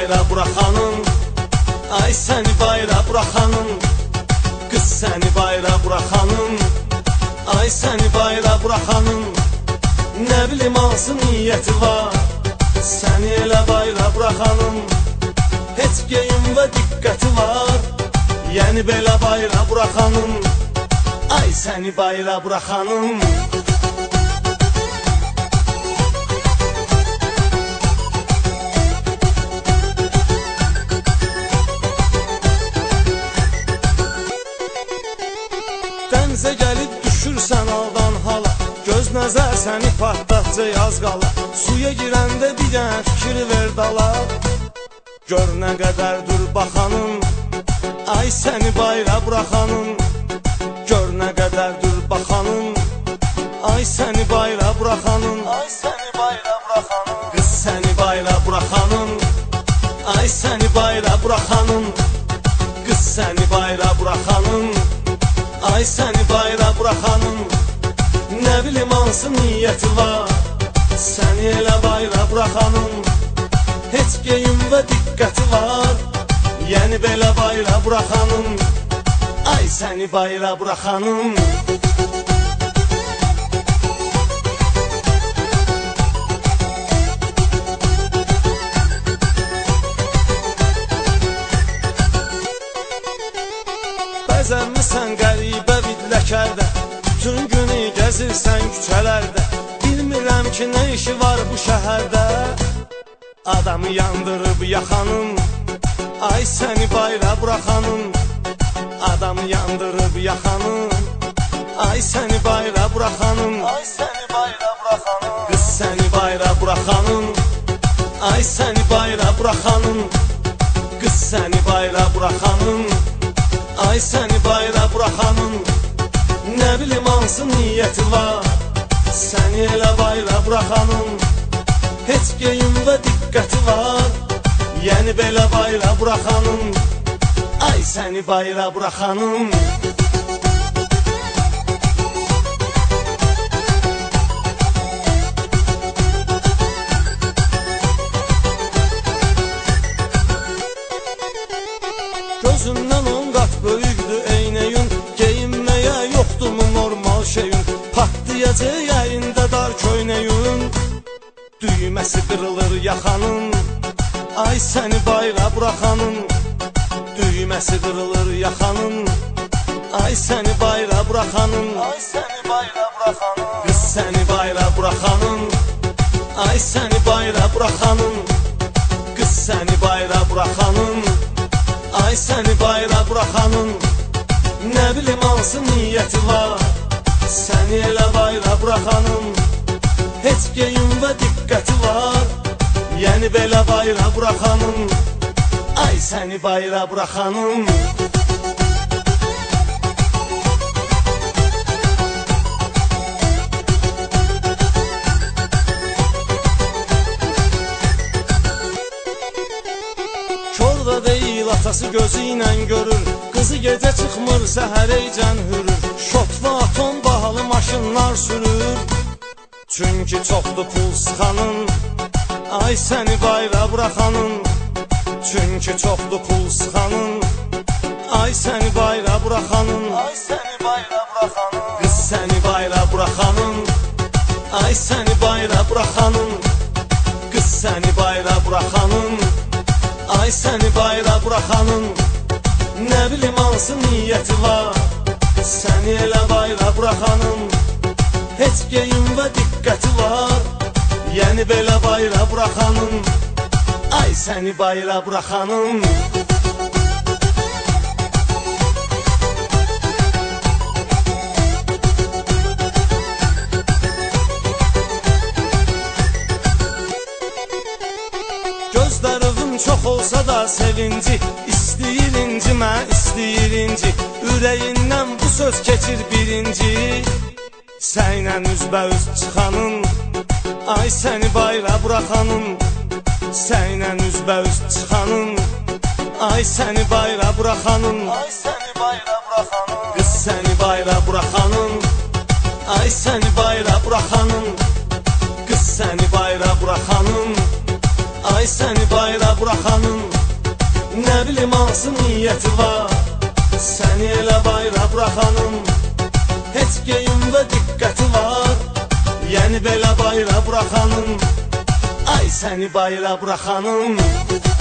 bayra buraxanım, ay səni bayra buraxanım, qız səni bayra buraxanım, ay səni bayra buraxanım. Nə bilim hansı niyyəti var, səni elə bayra buraxanım. Heç geyim və diqqəti var, yəni belə bayra buraxanım, ay səni bayra buraxanım. Dənizə gəlib düşürsən aldan hala, göz nəzər səni partlatca yaz qala. Suya girəndə bir dənə fikir ver dala, gör nə qədərdir baxanım, ay səni bayra buraxanım. Gör nə qədərdir baxanım, ay səni bayra buraxanım, ay səni bayra buraxanım. Qız səni bayra buraxanım, ay səni bayra buraxanım, qız səni bayra buraxanım, ay səni bayra buraxanım. Nə bilim hansı niyyəti var, səni elə bayra buraxanım. Heç geyim və diqqəti var, yəni belə bayra buraxanım, ay səni bayra buraxanım. Bəzənmisən qəribə vidləkərdə, bütün günü gəzirsən küçələrdə. Bilmirəm ki, nə işi var bu şəhərdə, adamı yandırıb yaxanım, ay səni bayra buraxanım. Adamı yandırıb yaxanım, ay səni bayra buraxanım, ay səni bayra buraxanım. Qız səni bayra buraxanım, ay səni bayra buraxanım, qız səni bayra buraxanım, ay səni bayra buraxanım. Nə bilim hansı niyyəti var, səni elə bayra buraxanım. Heç geyim və diqqəti var, yəni belə bayra buraxanım, ay səni bayra buraxanım. Gözündən 10 qat böyükdür eynəyün, geyinməyə yoxdur mu normal şeyün. Patlayacaq yerində dar köynəyün, düyməsi qırılır yaxanın, ay səni bayra buraxanım. Düyməsi qırılır yaxanın, ay səni bayra buraxanım, ay səni bayra buraxanım. Qız səni bayra buraxanım, ay səni bayra buraxanım, qız səni bayra buraxanım, ay səni bayra buraxanım. Nə bilim hansı niyyəti var, səni elə bayra buraxanım. Heç geyim və diqqəti var, yəni belə bayra buraxanım, ay səni bayra buraxanım. Korda deyil atası gözü ilə görür, qızı gecə çıxmır səhərəcən hürür. Şot və atom bahalı maşınlar sürür, çünki çoxdur pul sıxanın, ay səni bayra buraxanım. Çünki çoxdur pul sıxanın, ay səni bayra buraxanım, ay səni bayra buraxanım. Qız səni bayra buraxanım, ay səni bayra buraxanım, qız səni bayra buraxanım, ay səni bayra buraxanım. Nə bilim hansı niyyəti var, səni elə bayra buraxanım. Heç geyim və diqqəti var, yəni belə bayra buraxanım, ay səni bayra buraxanım. Gözlərim çox olsa da sevinci, istəyir incimə, istəyir inci. Ürəyindən bu söz keçir birinci, sənlə üzbəüz çıxanım, ay səni bayra buraxanım. Sənlə üzbəüz çıxanım, ay səni bayra buraxanım, ay səni bayra buraxanım. Qız səni bayra buraxanım, ay səni bayra buraxanım, qız səni bayra buraxanım, Ay səni bayra buraxanın nə bilim hansı niyyəti var. Səni elə bayra buraxanın heç geyimdə diqqəti var. Yəni belə bayra buraxanın, ay səni bayra buraxanın.